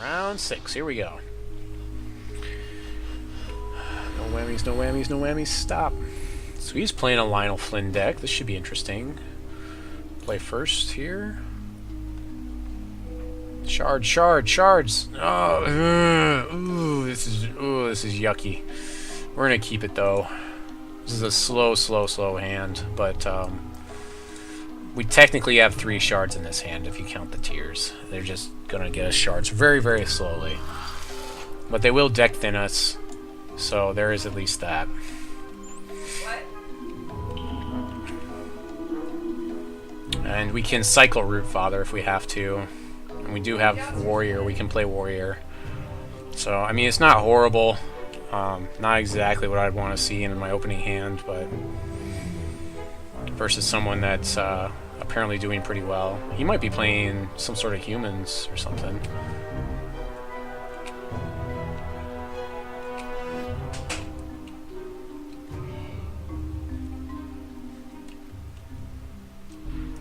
Round 6, here we go. No whammies, no whammies, no whammies, stop. So he's playing a Lionel Flynn deck. This should be interesting. Play first here. Shards. Oh, ooh, this is yucky. We're gonna keep it though. This is a slow hand, but we technically have 3 shards in this hand if you count the tears. They're just gonna get us shards very, very slowly. But they will deck thin us, so there is at least that. And we can cycle Rootfather if we have to. And we do have Warrior, we can play Warrior. So, I mean, it's not horrible. Not exactly what I'd want to see in my opening hand, but versus someone that's apparently doing pretty well. He might be playing some sort of humans or something.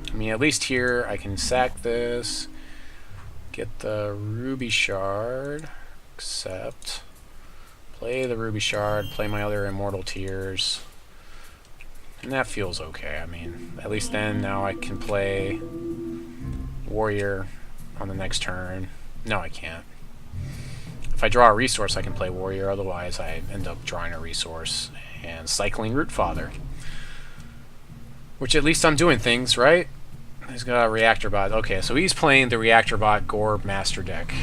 I mean, at least here I can sack this, get the Ruby Shard, accept, play the Ruby Shard, play my other Immortal Tears, and that feels okay. I mean, at least then now I can play Warrior on the next turn. No, I can't. If I draw a resource, I can play Warrior, otherwise I end up drawing a resource and cycling Rootfather. Which at least I'm doing things, right? He's got a Reactor Bot. Okay, so he's playing the Reactor Bot Gore Master deck.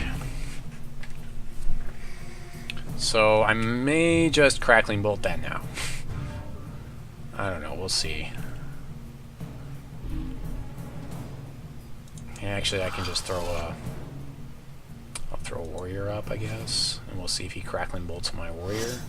So I may just Crackling Bolt that now. I don't know, we'll see. And actually, I can just throw a... I'll throw a Warrior up, I guess. And we'll see if he Crackling Bolts my Warrior.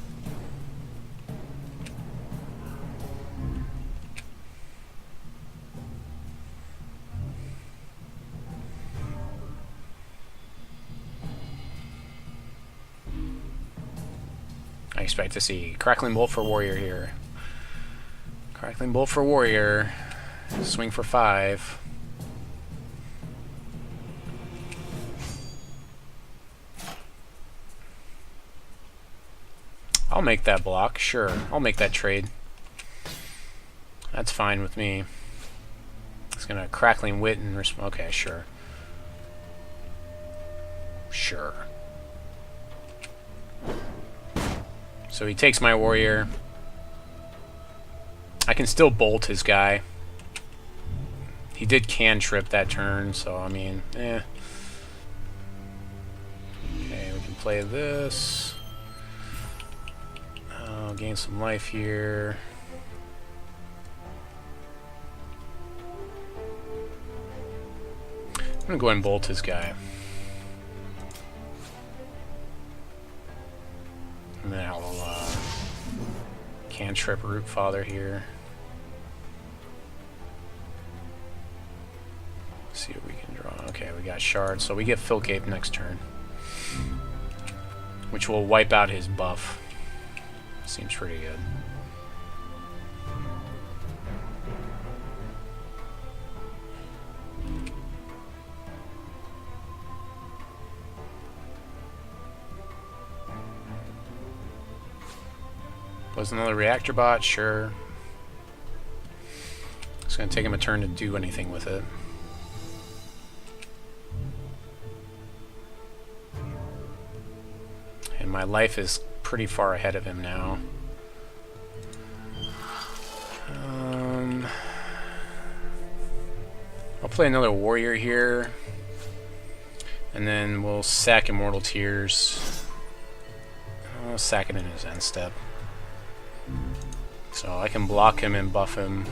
I expect to see Crackling Bolt for Warrior here. Crackling Bolt for Warrior. Swing for 5. I'll make that block, sure. I'll make that trade. That's fine with me. It's gonna Crackling Wit and okay, sure. Sure. So he takes my Warrior. I can still bolt his guy. He did cantrip that turn, so I mean, eh. Okay, we can play this. I'll gain some life here. I'm gonna go ahead and bolt his guy. And then I'll cantrip Rootfather here. See what we can draw. Okay, we got Shard, so we get Filk Ape next turn, which will wipe out his buff. Seems pretty good. Was another Reactor Bot? Sure. It's going to take him a turn to do anything with it. And my life is pretty far ahead of him now. I'll play another Warrior here. And then we'll sack Immortal Tears. I'll sack it in his end step. So I can block him and buff him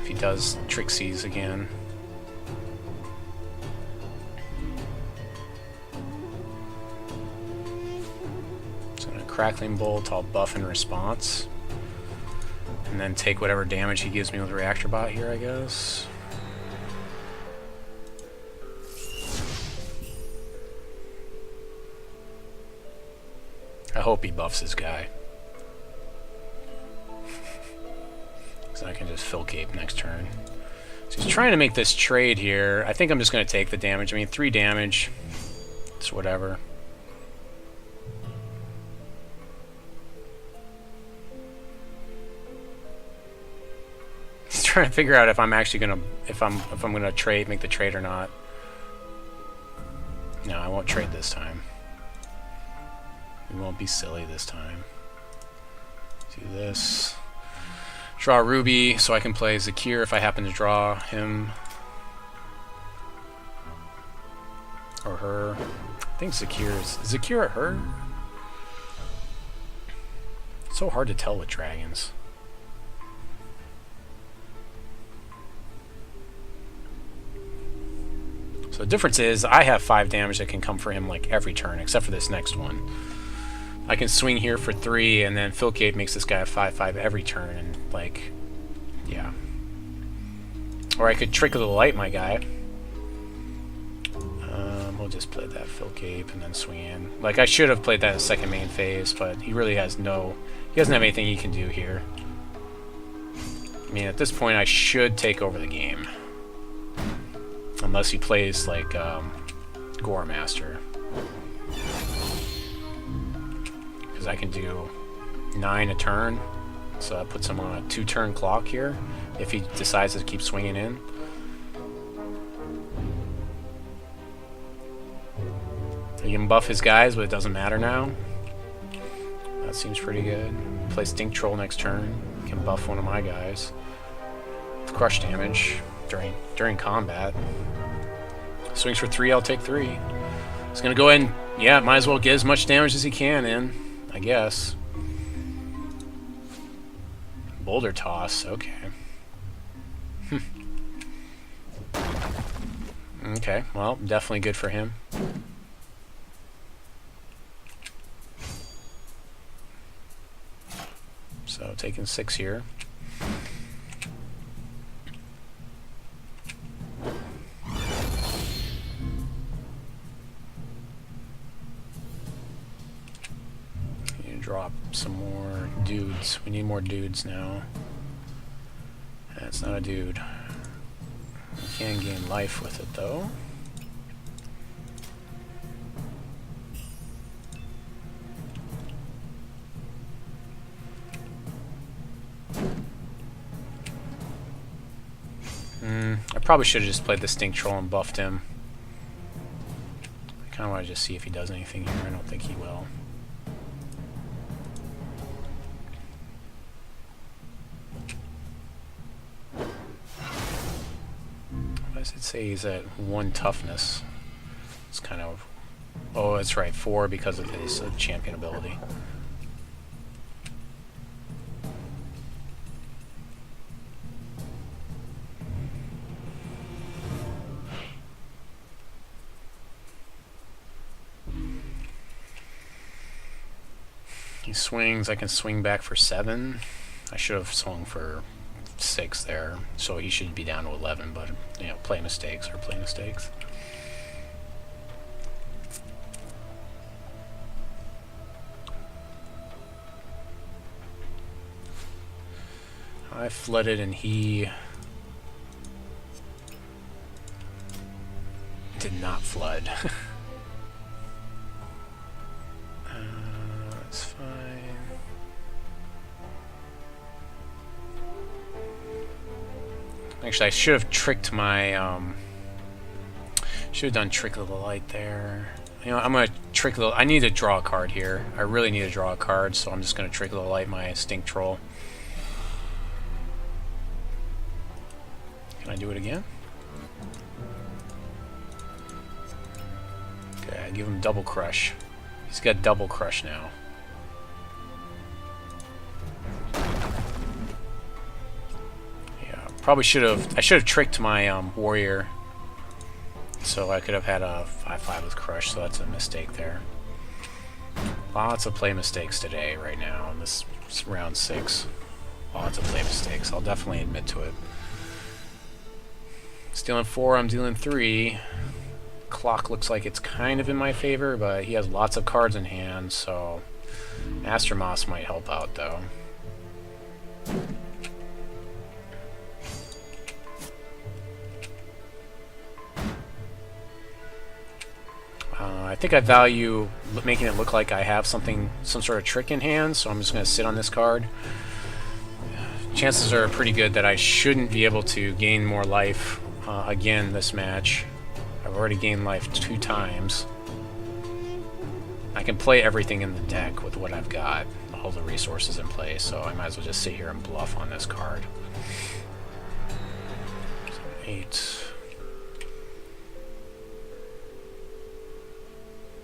if he does Trixies again. So in a Crackling Bolt, I'll buff in response. And then take whatever damage he gives me with Reactor Bot here, I guess. I hope he buffs his guy. So I can just Filk Ape next turn. So he's trying to make this trade here. I think I'm just going to take the damage. I mean, 3 damage. It's whatever. He's trying to figure out if I'm actually going to if I'm going to trade, make the trade or not. No, I won't trade this time. We won't be silly this time. Do this. Draw a Ruby so I can play Zakiir if I happen to draw him. Or her. I think Zakiir is Zakiir or her? It's so hard to tell with dragons. So the difference is I have 5 damage that can come for him like every turn, except for this next one. I can swing here for 3, and then Filk Ape makes this guy a 5/5 every turn, and like, yeah. Or I could Trickle the Light my guy. We'll just play that Filk Ape and then swing in. Like, I should have played that in second main phase, but he really has no... He doesn't have anything he can do here. I mean, at this point, I should take over the game. Unless he plays, like, Gore Master. Because I can do 9 a turn. So that puts him on a 2-turn clock here, if he decides to keep swinging in. He can buff his guys, but it doesn't matter now. That seems pretty good. Play Stink Troll next turn. Can buff one of my guys. With crush damage during combat. Swings for 3, I'll take 3. He's gonna go ahead and, yeah, might as well get as much damage as he can in, I guess. Boulder Toss, okay. Okay, well, definitely good for him. So, taking 6 here. Drop some more dudes. We need more dudes now. That's not a dude. We can gain life with it, though. I probably should have just played the Stink Troll and buffed him. I kind of want to just see if he does anything here. I don't think he will. What does it say? He's at 1 toughness. It's kind of... Oh, that's right, 4 because of his champion ability. He swings, I can swing back for 7. I should have swung for 6 there, so he should be down to 11, but, you know, play mistakes are play mistakes. I flooded and he did not flood. That's fine. Actually, I should have tricked my, should have done Trick of the Light there. You know, I'm going to Trick of the... I need to draw a card here. I really need to draw a card, so I'm just going to Trick of the Light my Stink Troll. Can I do it again? Okay, I give him Double Crush. He's got Double Crush now. Probably should have... I should have tricked my Warrior, so I could have had a 5/5 with Crush, so that's a mistake there. Lots of play mistakes today, right now, in this round 6. Lots of play mistakes. I'll definitely admit to it. Stealing 4, I'm dealing 3. Clock looks like it's kind of in my favor, but he has lots of cards in hand, so... Master Moss might help out, though. think I value making it look like I have some sort of trick in hand, so I'm just going to sit on this card. Chances are pretty good that I shouldn't be able to gain more life again this match. I've already gained life 2 times. I can play everything in the deck with what I've got, all the resources in place, so I might as well just sit here and bluff on this card. 8.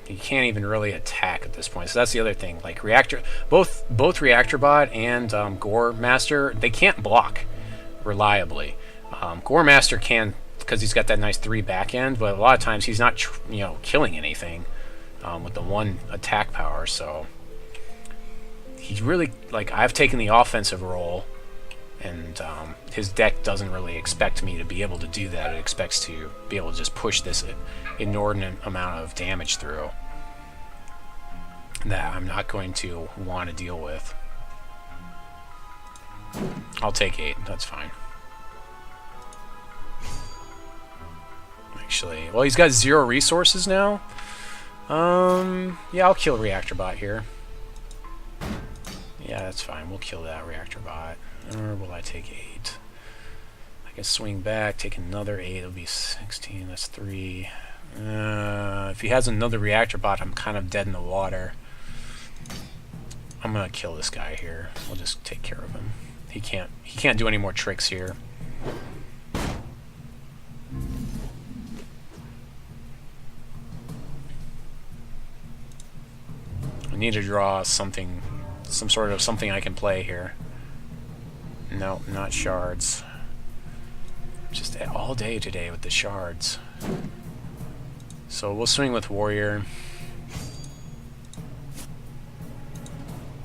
You can't even really attack at this point, so that's the other thing. Like both Reactor Bot and Gore Master, they can't block reliably. Gore Master can, because he's got that nice 3 back end, but a lot of times he's not, killing anything with the 1 attack power. So he's really, like, I've taken the offensive role, and his deck doesn't really expect me to be able to do that. It expects to be able to just push this inordinate amount of damage through that I'm not going to want to deal with. I'll take 8, that's fine. Actually, well, he's got 0 resources now. Yeah, I'll kill Reactor Bot here. Yeah, that's fine. We'll kill that Reactor Bot. Or will I take 8? I can swing back, take another 8. It'll be 16. That's 3. If he has another Reactor Bot, I'm kind of dead in the water. I'm gonna kill this guy here. We'll just take care of him. He can't do any more tricks here. I need to draw something, some sort of something I can play here. No, not shards. Just all day today with the shards. So we'll swing with Warrior.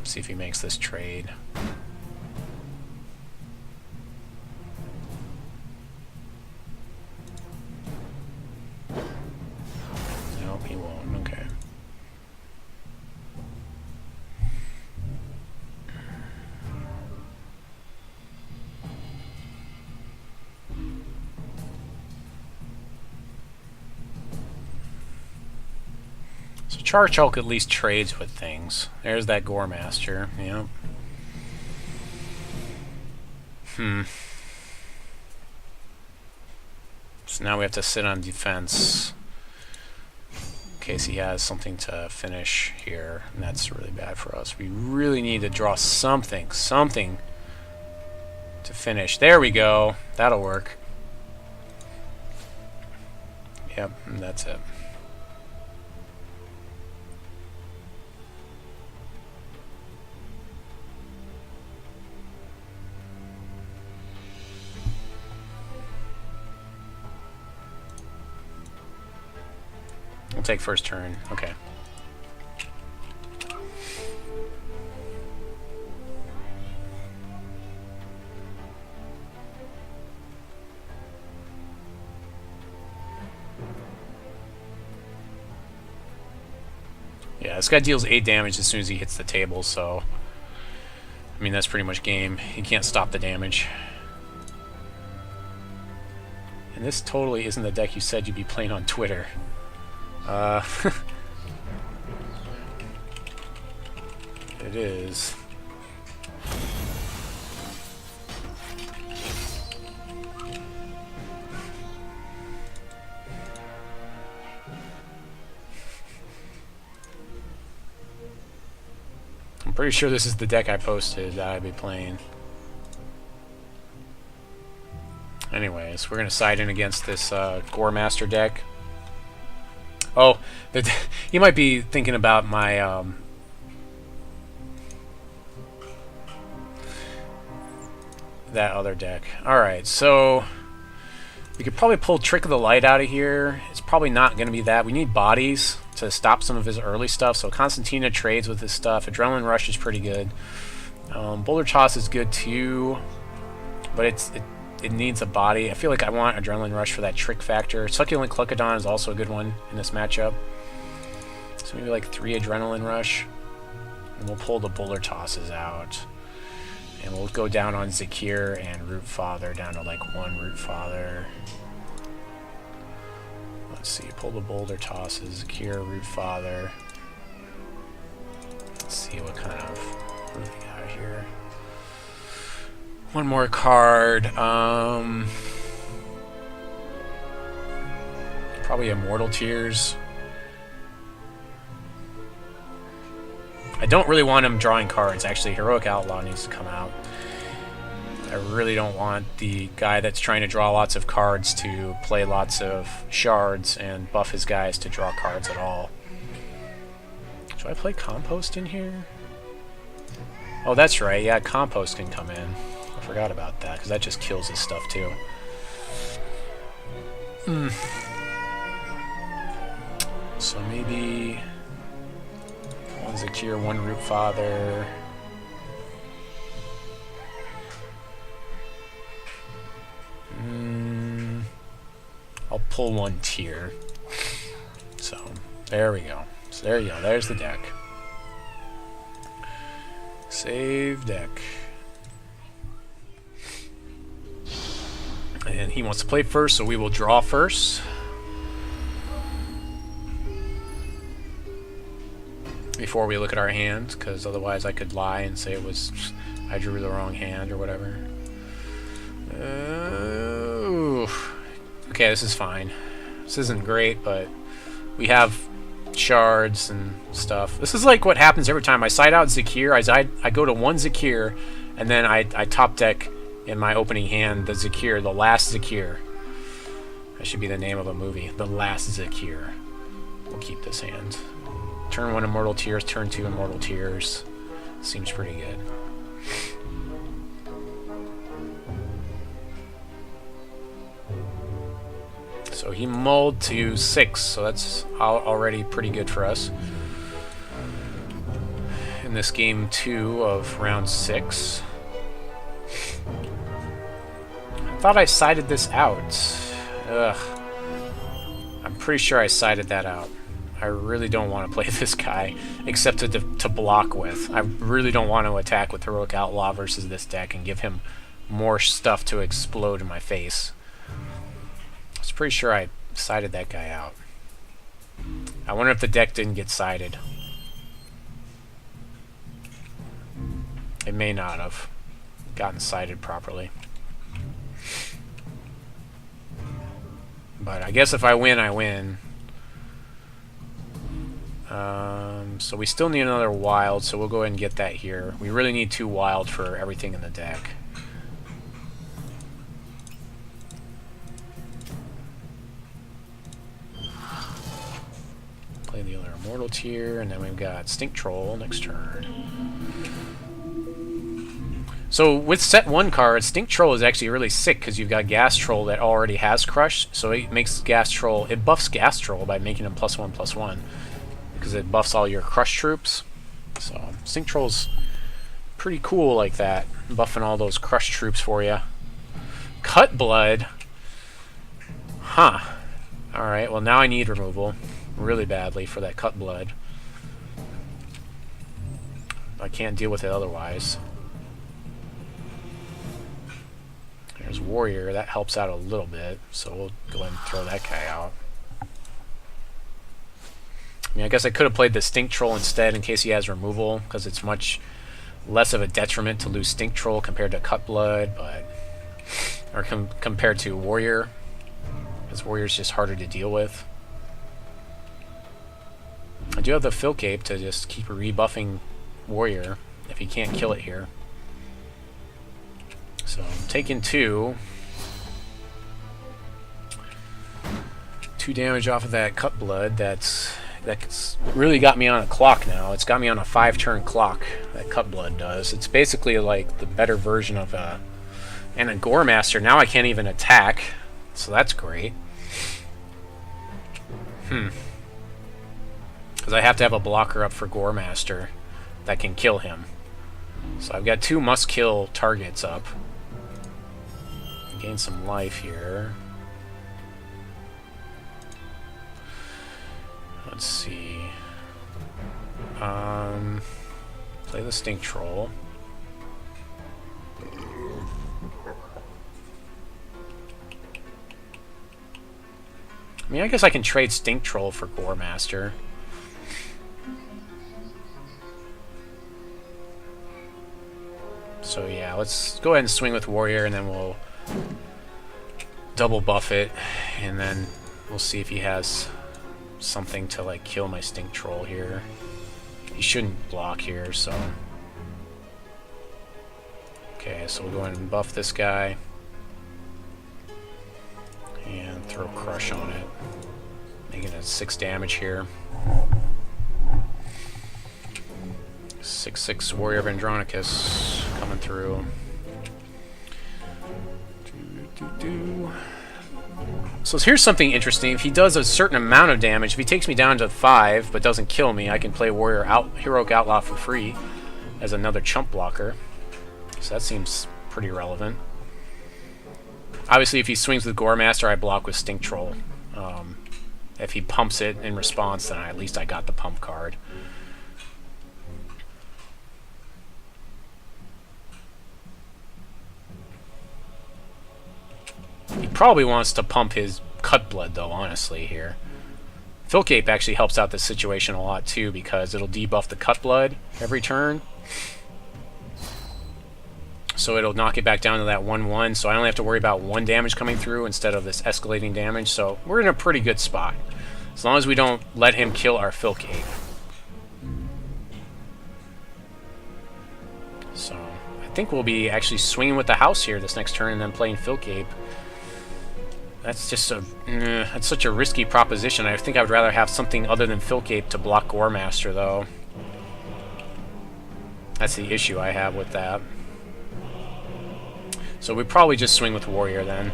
See if he makes this trade. Nope, he won't. Okay. So Charchalk at least trades with things. There's that Gore Master. Yep. So now we have to sit on defense in case he has something to finish here, and that's really bad for us. We really need to draw something to finish. There we go. That'll work. Yep, and that's it. We'll take first turn. Okay. Yeah, this guy deals 8 damage as soon as he hits the table, so I mean that's pretty much game. He can't stop the damage. And this totally isn't the deck you said you'd be playing on Twitter. It is. I'm pretty sure this is the deck I posted that I'd be playing. Anyways, we're gonna side in against this Gore Master deck. Oh, you might be thinking about my that other deck. Alright, so we could probably pull Trick of the Light out of here. It's probably not going to be that. We need bodies to stop some of his early stuff, so Constantina trades with his stuff. Adrenaline Rush is pretty good. Boulder Toss is good too, but it needs a body. I feel like I want Adrenaline Rush for that trick factor. Succulent Cluckodon is also a good one in this matchup. So maybe like 3 Adrenaline Rush. And we'll pull the Boulder Tosses out. And we'll go down on Zakiir and Rootfather, down to like 1 Rootfather. Let's Let's see, pull the Boulder Toss, Zakiir, Rootfather. Let's see what kind of... what do we got here? One more card. Probably Immortal Tears. I don't really want him drawing cards. Actually, Heroic Outlaw needs to come out. I really don't want the guy that's trying to draw lots of cards to play lots of shards and buff his guys to draw cards at all. Should I play Compost in here? Oh, that's right. Yeah, Compost can come in. I forgot about that, because that just kills his stuff, too. So maybe... one Zakiir, one Rootfather... I'll pull one tier. So, there we go. So there you go. There's the deck. Save deck. And he wants to play first, so we will draw first. Before we look at our hand, because otherwise I could lie and say it was I drew the wrong hand or whatever. Okay, this is fine. This isn't great, but we have shards and stuff. This is like what happens every time I side out Zakiir. I go to one Zakiir, and then I top deck in my opening hand the Zakiir, the last Zakiir. That should be the name of a movie. The Last Zakiir. We'll keep this hand. Turn 1 Immortal Tears, turn 2 Immortal Tears. Seems pretty good. So he mulled to 6, so that's already pretty good for us. In this game 2 of round 6. I thought I sided this out. Ugh. I'm pretty sure I sided that out. I really don't want to play this guy, except to block with. I really don't want to attack with Heroic Outlaw versus this deck and give him more stuff to explode in my face. I was pretty sure I sided that guy out. I wonder if the deck didn't get sided. It may not have gotten sided properly. But I guess if I win, I win. So we still need another wild, so we'll go ahead and get that here. We really need 2 wild for everything in the deck. Play the other Immortal Tier, and then we've got Stink Troll next turn. So with set 1 cards, Stink Troll is actually really sick because you've got Gas Troll that already has Crush, so it makes Gas Troll, it buffs Gas Troll by making him +1/+1 because it buffs all your Crush troops. So Stink Troll's pretty cool like that, buffing all those Crush troops for you. Cut Blood, huh? All right, well now I need removal really badly for that Cut Blood. I can't deal with it otherwise. There's Warrior, that helps out a little bit, so we'll go ahead and throw that guy out. I mean, I guess I could have played the Stink Troll instead in case he has removal, because it's much less of a detriment to lose Stink Troll compared to Cut Blood, but or compared to Warrior, because Warrior's just harder to deal with. I do have the Filk Ape to just keep rebuffing Warrior if he can't kill it here. So I'm taking 2. 2 damage off of that Cut Blood. That's really got me on a clock now. It's got me on a 5-turn clock, that Cut Blood does. It's basically like the better version of a... And a Gore Master, now I can't even attack, so that's great. Because I have to have a blocker up for Gore Master that can kill him. So I've got 2 must-kill targets up. Gain some life here. Let's see. Play the Stink Troll. I mean, I guess I can trade Stink Troll for Gore Master. So yeah, let's go ahead and swing with Warrior, and then we'll double buff it, and then we'll see if he has something to like kill my Stink Troll here. He shouldn't block here, so... Okay, so we'll go ahead and buff this guy. And throw Crush on it. Making it 6 damage here. 6/6 Warrior of Andronicus coming through. So here's something interesting. If he does a certain amount of damage, if he takes me down to 5 but doesn't kill me, I can play Heroic Outlaw for free as another chump blocker. So that seems pretty relevant. Obviously, if he swings with Gore Master, I block with Stink Troll. If he pumps it in response, then at least I got the pump card. He probably wants to pump his Cut Blood, though, honestly, here. Filk Ape actually helps out this situation a lot, too, because it'll debuff the Cut Blood every turn. So it'll knock it back down to that 1/1, so I only have to worry about 1 damage coming through instead of this escalating damage, so we're in a pretty good spot. As long as we don't let him kill our Filk Ape. So, I think we'll be actually swinging with the house here this next turn and then playing Filk Ape. That's just that's such a risky proposition. I think I would rather have something other than Filk Ape to block Gore Master, though. That's the issue I have with that. So we probably just swing with Warrior then.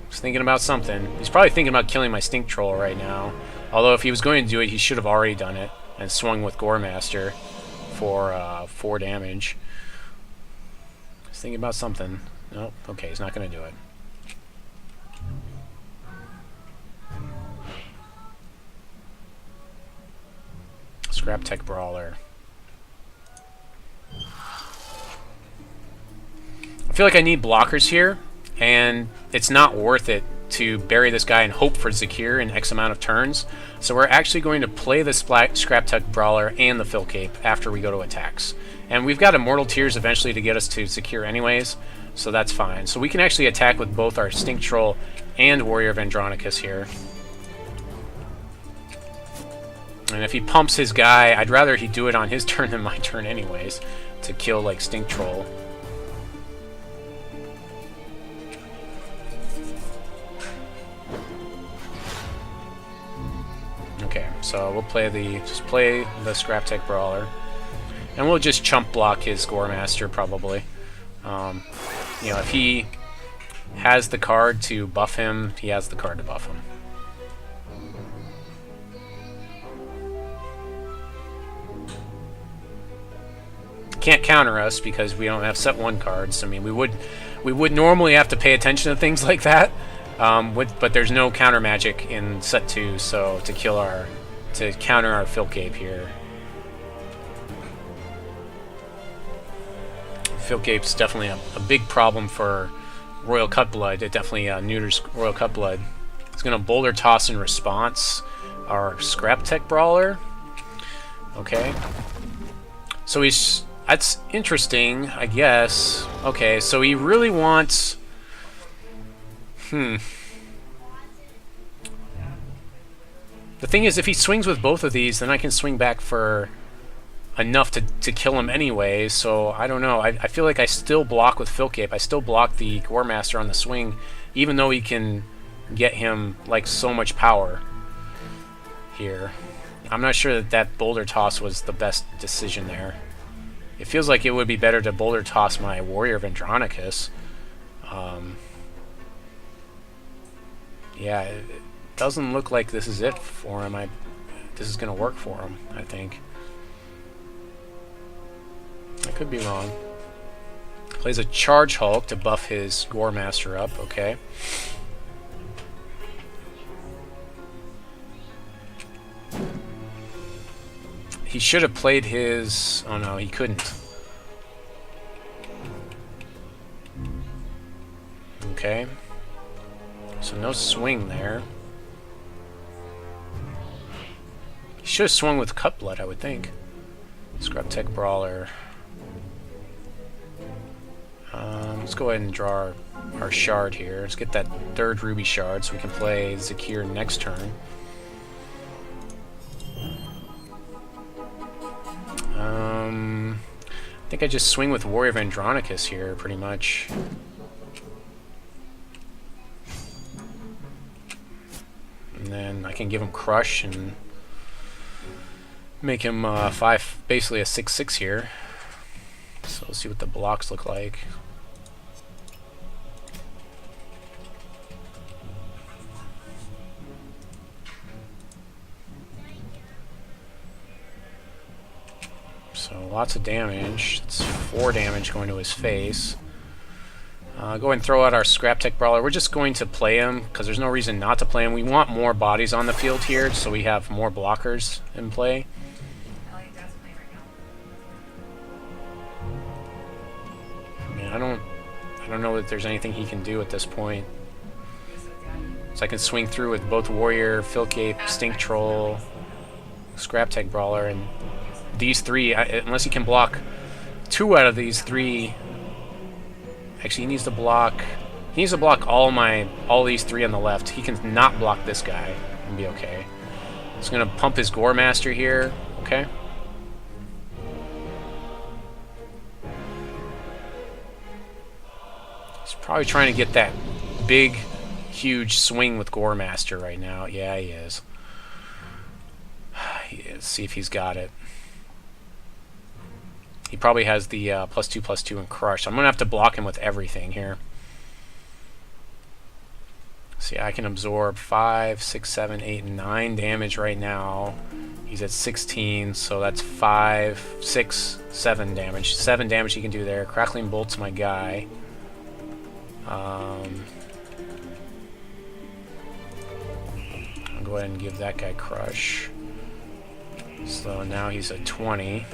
He's thinking about something. He's probably thinking about killing my Stink Troll right now. Although if he was going to do it, he should have already done it and swung with Gore Master for 4 damage. He's thinking about something. Nope. Okay, he's not going to do it. Scraptech Brawler. I feel like I need blockers here, and it's not worth it to bury this guy and hope for Zakiir in X amount of turns. So we're actually going to play the Scraptech Brawler and the Filk Ape after we go to attacks. And we've got Immortal Tears eventually to get us to Zakiir anyways, so that's fine. So we can actually attack with both our Stink Troll and Warrior of Andronicus here. And if he pumps his guy, I'd rather he do it on his turn than my turn anyways, to kill, like, Stink Troll. Okay, so we'll play just play the Scraptech Brawler. And we'll just chump block his Gore Master, probably. You know, if he has the card to buff him, he has the card to buff him. Can't counter us because we don't have set 1 cards. I mean, we would normally have to pay attention to things like that, but there's no counter magic in set 2, so to counter our Filk Ape here. Filk Ape's definitely a big problem for Royal Cutblood. It definitely neuters Royal Cutblood. It's gonna Boulder Toss in response. Our Scraptech Brawler. Okay. So that's interesting, I guess. Okay, so he really wants... The thing is, if he swings with both of these, then I can swing back for enough to kill him anyway, so I don't know. I feel like I still block with Filk Ape. I still block the Gore Master on the swing, even though he can get him, like, so much power here. I'm not sure that Boulder Toss was the best decision there. It feels like it would be better to Boulder Toss my Warrior of Andronicus. Yeah, it doesn't look like this is it for him. This is going to work for him, I think. I could be wrong. Plays a Charge Hulk to buff his Gore Master up, okay. He should have played his... Oh no, he couldn't. Okay. So no swing there. He should have swung with Cut Blood, I would think. Scraptech Brawler. Let's go ahead and draw our shard here. Let's get that third ruby shard so we can play Zakiir next turn. I think I just swing with Warrior of Andronicus here, pretty much. And then I can give him Crush and make him basically a 6/6 here. So let's see what the blocks look like. So lots of damage. It's 4 damage going to his face. Go ahead and throw out our Scraptech Brawler. We're just going to play him because there's no reason not to play him. We want more bodies on the field here, so we have more blockers in play. I don't know that there's anything he can do at this point. So I can swing through with both Warrior, Filk Ape, Stink Troll, Scraptech Brawler, and these three, unless he can block 2 out of these 3. Actually, he needs to block all these 3 on the left. He can not block this guy and be okay. He's gonna pump his Gore Master here, okay? Probably trying to get that big, huge swing with Gore Master right now. Yeah, he is. Let's see if he's got it. He probably has the +2/+2 and Crush. I'm going to have to block him with everything here. See, I can absorb 5, 6, 7, 8, and 9 damage right now. He's at 16, so that's 5, 6, 7 damage. 7 damage he can do there. Crackling Bolt's my guy. I'll go ahead and give that guy Crush. So now he's at 20.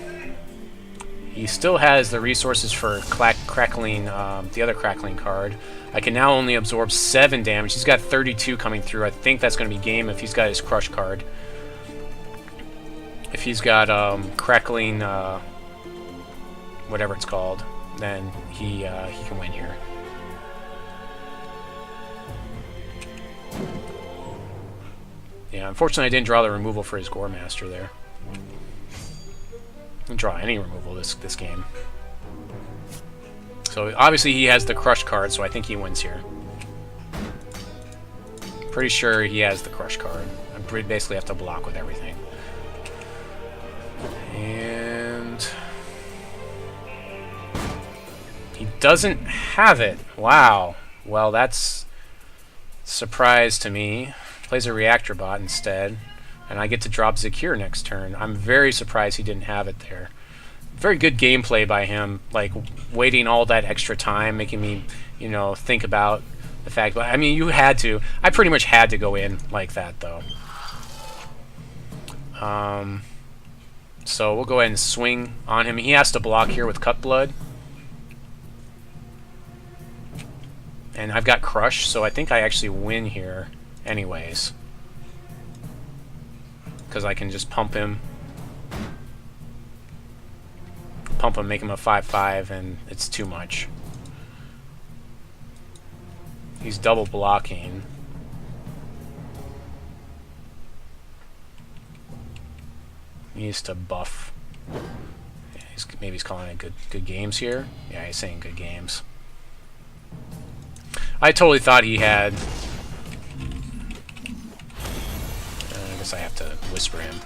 He still has the resources for Crackling, the other Crackling card. I can now only absorb 7 damage. He's got 32 coming through. I think that's going to be game if he's got his Crush card. If he's got Crackling, whatever it's called, then he can win here. Yeah, unfortunately I didn't draw the removal for his Gore Master there. I didn't draw any removal this game. So obviously he has the Crush card, so I think he wins here. Pretty sure he has the Crush card. I basically have to block with everything. And he doesn't have it. Wow. Well, that's a surprise to me. Plays a Reactor Bot instead, and I get to drop Zakiir next turn. I'm very surprised he didn't have it there. Very good gameplay by him, like waiting all that extra time, making me, you know, think about the fact. But I mean, you had to. I pretty much had to go in like that, though. So we'll go ahead and swing on him. He has to block here with Cut Blood. And I've got Crush, so I think I actually win here anyways. Because I can just pump him, make him a 5/5, and it's too much. He's double blocking. He needs to buff. Yeah, maybe he's calling it good games here. Yeah, he's saying good games. I totally thought he had. I guess I have to whisper him.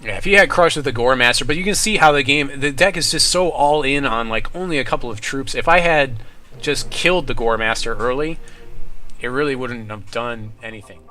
Yeah, if he had Crush with the Gore Master, but you can see how the deck is just so all in on like only a couple of troops. If I had just killed the Gore Master early, it really wouldn't have done anything.